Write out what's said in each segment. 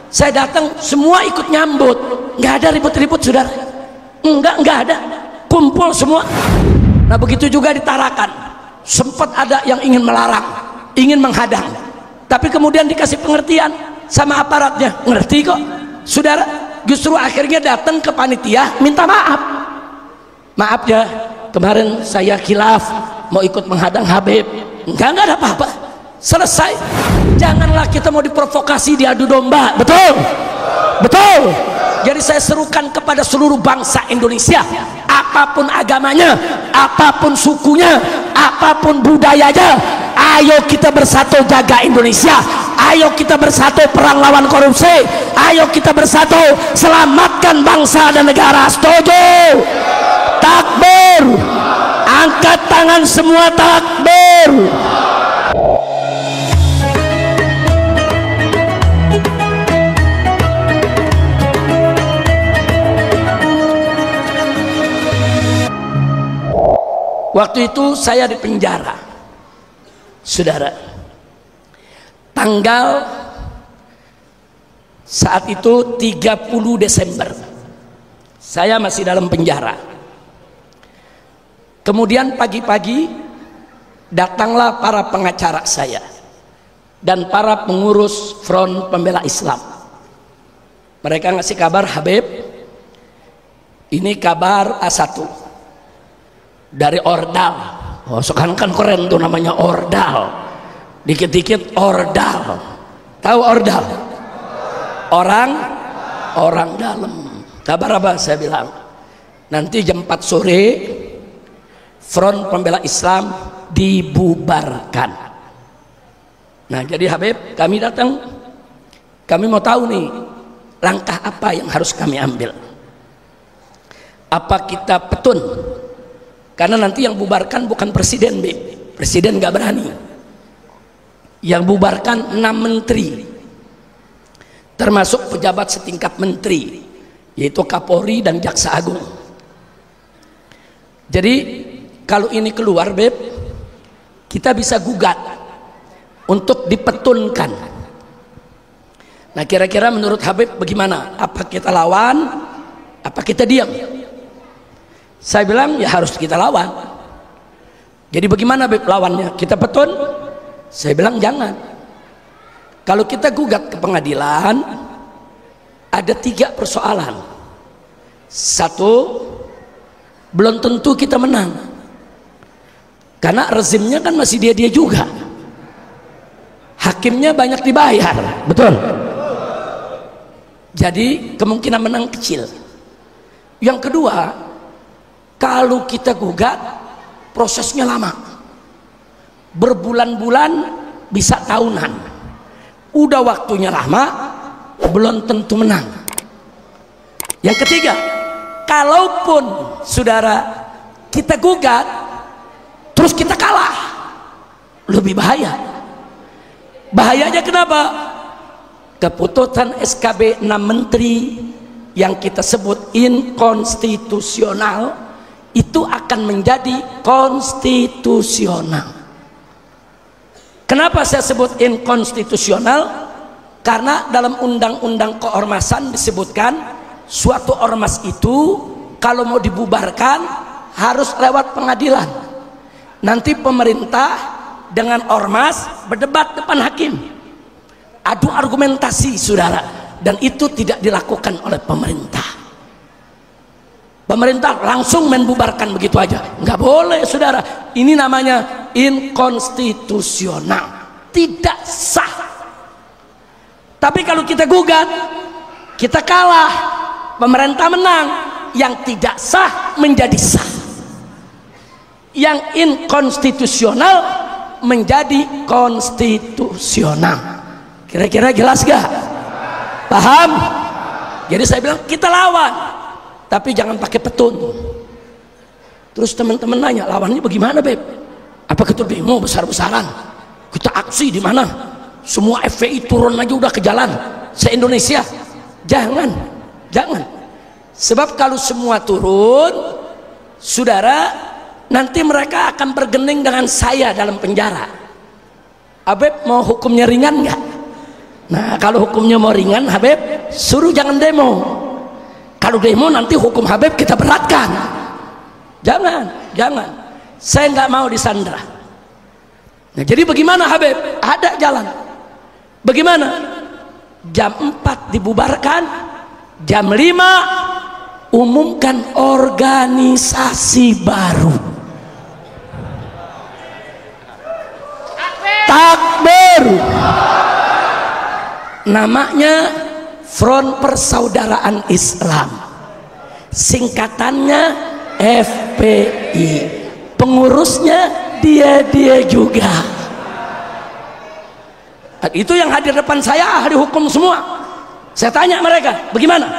Saya datang semua ikut nyambut, nggak ada ribut-ribut saudara, nggak ada, kumpul semua. Nah begitu juga di Tarakan, sempat ada yang ingin melarang, ingin menghadang, tapi kemudian dikasih pengertian sama aparatnya, ngerti kok saudara. Justru akhirnya datang ke panitia minta maaf, maaf ya kemarin saya khilaf mau ikut menghadang Habib. Enggak ada apa-apa, selesai. Janganlah kita mau diprovokasi, diadu domba. Betul, betul. Jadi saya serukan kepada seluruh bangsa Indonesia, apapun agamanya, apapun sukunya, apapun budayanya, ayo kita bersatu jaga Indonesia, ayo kita bersatu perang lawan korupsi, ayo kita bersatu selamatkan bangsa dan negara. Setuju? Takbir, angkat tangan semua, takbir. Waktu itu saya di penjara saudara, tanggal saat itu 30 Desember saya masih dalam penjara. Kemudian pagi-pagi datanglah para pengacara saya dan para pengurus Front Pembela Islam. Mereka ngasih kabar, Habib, ini kabar A1 dari Ordal. Oh, sekarang kan keren tuh namanya Ordal, dikit-dikit Ordal. Tahu Ordal? Orang dalam. Kabar apa? Saya bilang nanti jam 4 sore Front Pembela Islam dibubarkan. Nah jadi Habib, kami datang, kami mau tahu nih langkah apa yang harus kami ambil. Apa kita petun? Karena nanti yang bubarkan bukan presiden, presiden nggak berani. Yang bubarkan 6 menteri, termasuk pejabat setingkat menteri, yaitu Kapolri dan Jaksa Agung. Jadi kalau ini keluar, Beb, kita bisa gugat untuk dipetunkan. Nah kira-kira menurut Habib bagaimana? Apa kita lawan? Apa kita diam? Saya bilang ya harus kita lawan. Jadi bagaimana Beb lawannya? Kita petun? Saya bilang jangan. Kalau kita gugat ke pengadilan, ada 3 persoalan. 1, belum tentu kita menang, karena rezimnya kan masih dia juga, hakimnya banyak dibayar, betul. Jadi kemungkinan menang kecil. Yang kedua, kalau kita gugat prosesnya lama, berbulan-bulan, bisa tahunan. Udah waktunya lama, belum tentu menang. Yang ketiga, kalaupun saudara kita gugat terus kita kalah, lebih bahaya. Bahayanya kenapa? Keputusan SKB 6 menteri yang kita sebut inkonstitusional itu akan menjadi konstitusional. Kenapa saya sebut inkonstitusional? Karena dalam undang-undang keormasan disebutkan suatu ormas itu kalau mau dibubarkan harus lewat pengadilan. Nanti pemerintah dengan ormas berdebat depan hakim, adu argumentasi saudara, dan itu tidak dilakukan oleh pemerintah. Pemerintah langsung membubarkan begitu aja, nggak boleh saudara. Ini namanya inkonstitusional, tidak sah. Tapi kalau kita gugat, kita kalah, pemerintah menang, yang tidak sah menjadi sah, yang inkonstitusional menjadi konstitusional. Kira-kira jelas gak? Paham? Jadi saya bilang kita lawan, tapi jangan pakai petun. Terus teman-teman nanya, lawannya bagaimana Beb? Apa kita demo besar-besaran? Kita aksi di mana? Semua FPI turun aja udah ke jalan se-Indonesia? Jangan, jangan. Sebab kalau semua turun, saudara, nanti mereka akan bergending dengan saya dalam penjara. Habib mau hukumnya ringan nggak? Nah, kalau hukumnya mau ringan, Habib suruh jangan demo. Kalau demo nanti hukum Habib kita beratkan. Jangan. Saya nggak mau disandra. Nah, jadi bagaimana Habib? Ada jalan. Bagaimana? Jam 4 dibubarkan, jam 5 umumkan organisasi baru. Takbir. Namanya Front Persaudaraan Islam, singkatannya FPI. Pengurusnya dia juga. Itu yang hadir depan saya ahli hukum semua. Saya tanya mereka, bagaimana?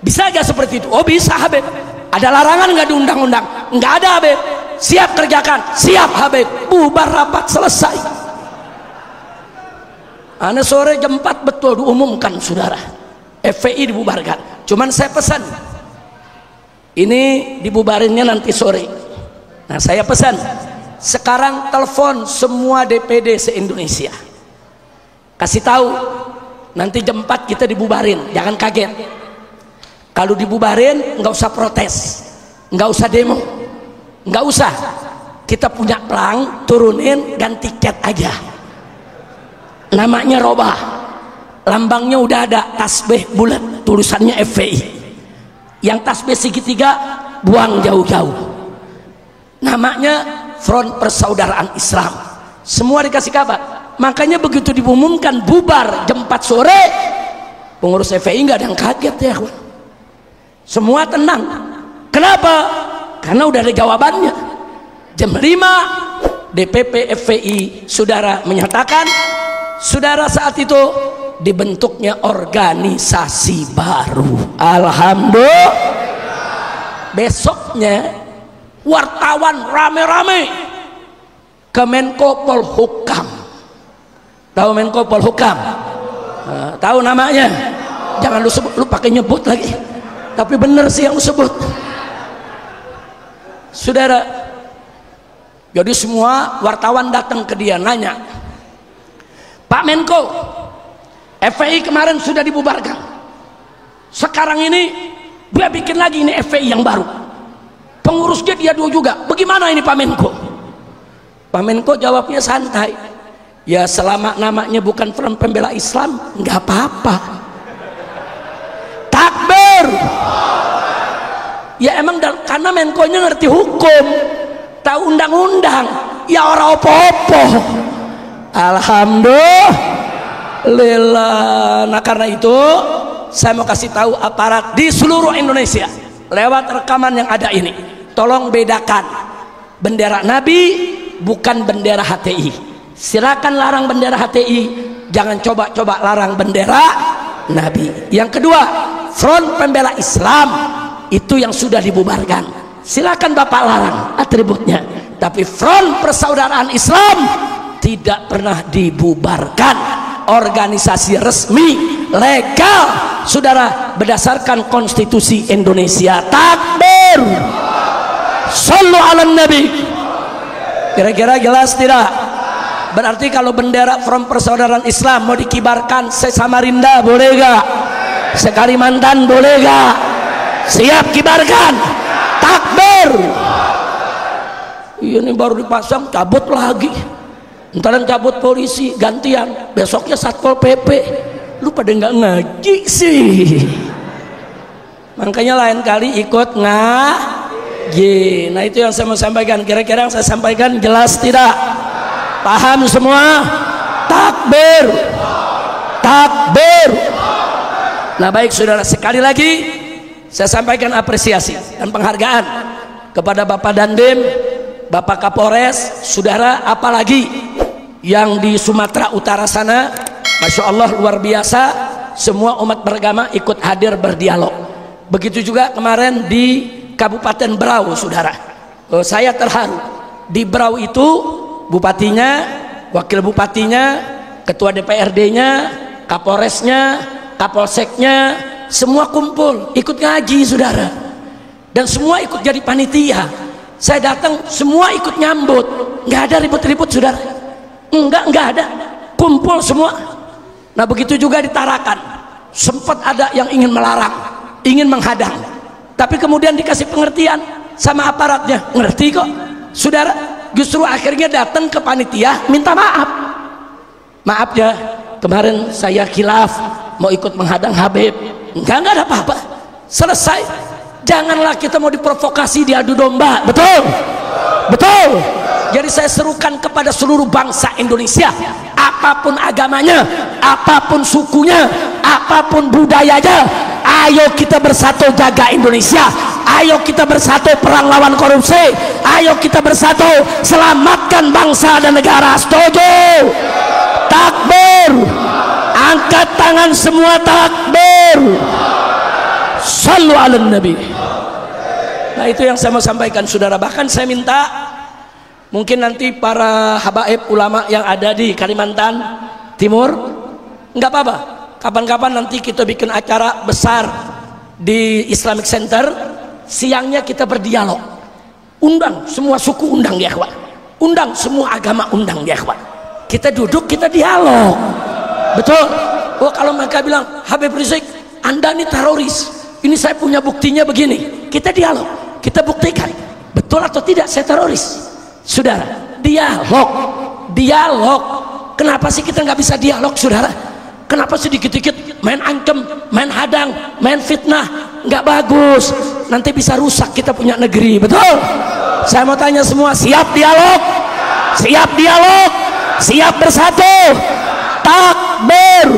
Bisa gak seperti itu? Oh bisa Habib. Ada larangan nggak di undang-undang? Nggak ada Habib. Siap kerjakan, siap Habib. Bubar rapat selesai. Ana sore jam 4 betul diumumkan saudara, FPI dibubarkan. Cuman saya pesan ini dibubarinnya nanti sore. Nah saya pesan sekarang telepon semua DPD se-Indonesia, kasih tahu nanti jam 4 kita dibubarin, jangan kaget. Kalau dibubarin nggak usah protes, nggak usah demo, nggak usah. Kita punya pelang, turunin ganti cat aja. Namanya robah, lambangnya udah ada, tasbih bulat, tulisannya FPI. Yang tasbih segitiga buang jauh-jauh. Namanya Front Persaudaraan Islam. Semua dikasih kabar. Makanya begitu diumumkan bubar jam 4 sore, pengurus FPI nggak ada yang kaget ya. Semua tenang. Kenapa? Karena udah ada jawabannya. Jam 5 DPP FPI saudara menyatakan, saudara saat itu dibentuknya organisasi baru. Alhamdulillah. Besoknya wartawan rame-rame ke Menko Polhukam. Tahu Menko Polhukam? Tahu namanya? Jangan lu sebut, lu pakai nyebut lagi. Tapi bener sih yang lu sebut. Saudara, jadi semua wartawan datang ke dia nanya, Pak Menko, FPI kemarin sudah dibubarkan. Sekarang ini dia bikin lagi ini FPI yang baru. Pengurusnya dia juga. Bagaimana ini Pak Menko? Pak Menko jawabnya santai. Ya selama namanya bukan Front Pembela Islam, nggak apa-apa. Takbir. Ya emang karena Menkonya ngerti hukum, tahu undang-undang. Ya orang opo-opo. Alhamdulillah. Nah karena itu saya mau kasih tahu aparat di seluruh Indonesia lewat rekaman yang ada ini, tolong bedakan bendera Nabi bukan bendera HTI. Silakan larang bendera HTI, jangan coba-coba larang bendera Nabi. Yang kedua, Front Pembela Islam itu yang sudah dibubarkan, silakan Bapak larang atributnya. Tapi Front Persaudaraan Islam tidak pernah dibubarkan. Organisasi resmi legal saudara berdasarkan konstitusi Indonesia. Takbir. Sallu ala Nabi. Kira-kira jelas tidak? Berarti kalau bendera Front Persaudaraan Islam mau dikibarkan se-Samarinda boleh gak? Se-Kalimantan boleh gak? Siap kibarkan. Takbir. Ini baru dipasang cabut lagi. Ntar cabut polisi gantian, besoknya Satpol PP. Lu pada nggak ngaji sih. Makanya lain kali ikut ngaji. Nah itu yang saya mau sampaikan. Kira-kira yang saya sampaikan jelas tidak? Paham semua? Takbir. Takbir. Nah baik saudara, sekali lagi saya sampaikan apresiasi dan penghargaan kepada Bapak Dandim, Bapak Kapolres, saudara, apalagi yang di Sumatera Utara sana, Masya Allah luar biasa, semua umat beragama ikut hadir berdialog. Begitu juga kemarin di Kabupaten Berau, saudara. Saya terharu. Di Berau itu bupatinya, wakil bupatinya, ketua DPRD-nya, Kapolresnya, Kapolseknya, semua kumpul ikut ngaji, saudara. Dan semua ikut jadi panitia. Saya datang, semua ikut nyambut, nggak ada ribut-ribut, saudara. Enggak ada, kumpul semua. Nah begitu juga di Tarakan, sempat ada yang ingin melarang, ingin menghadang, tapi kemudian dikasih pengertian sama aparatnya, ngerti kok saudara. Justru akhirnya datang ke panitia minta maaf. Maaf ya, kemarin saya khilaf mau ikut menghadang Habib. Enggak ada apa-apa, selesai. Janganlah kita mau diprovokasi, diadu domba. Betul? Betul. Jadi saya serukan kepada seluruh bangsa Indonesia, apapun agamanya, apapun sukunya, apapun budayanya, ayo kita bersatu jaga Indonesia. Ayo kita bersatu perang lawan korupsi. Ayo kita bersatu selamatkan bangsa dan negara. Setuju? Takbir. Angkat tangan semua, takbir. Sallu ala nabi. Nah itu yang saya mau sampaikan saudara. Bahkan saya minta mungkin nanti para habaib ulama yang ada di Kalimantan Timur, nggak apa-apa, kapan-kapan nanti kita bikin acara besar di Islamic Center, siangnya kita berdialog, undang semua suku, undang ya kawan, undang semua agama, undang ya kawan, kita duduk, kita dialog. Betul? Oh kalau mereka bilang Habib Rizik Anda ini teroris, ini saya punya buktinya begini, kita dialog, kita buktikan betul atau tidak saya teroris. Saudara, dialog, dialog. Kenapa sih kita nggak bisa dialog, saudara? Kenapa sih dikit-dikit main ancam, main hadang, main fitnah? Nggak bagus, nanti bisa rusak kita punya negeri. Betul? Saya mau tanya semua, siap dialog? Siap dialog? Siap bersatu? Takbir.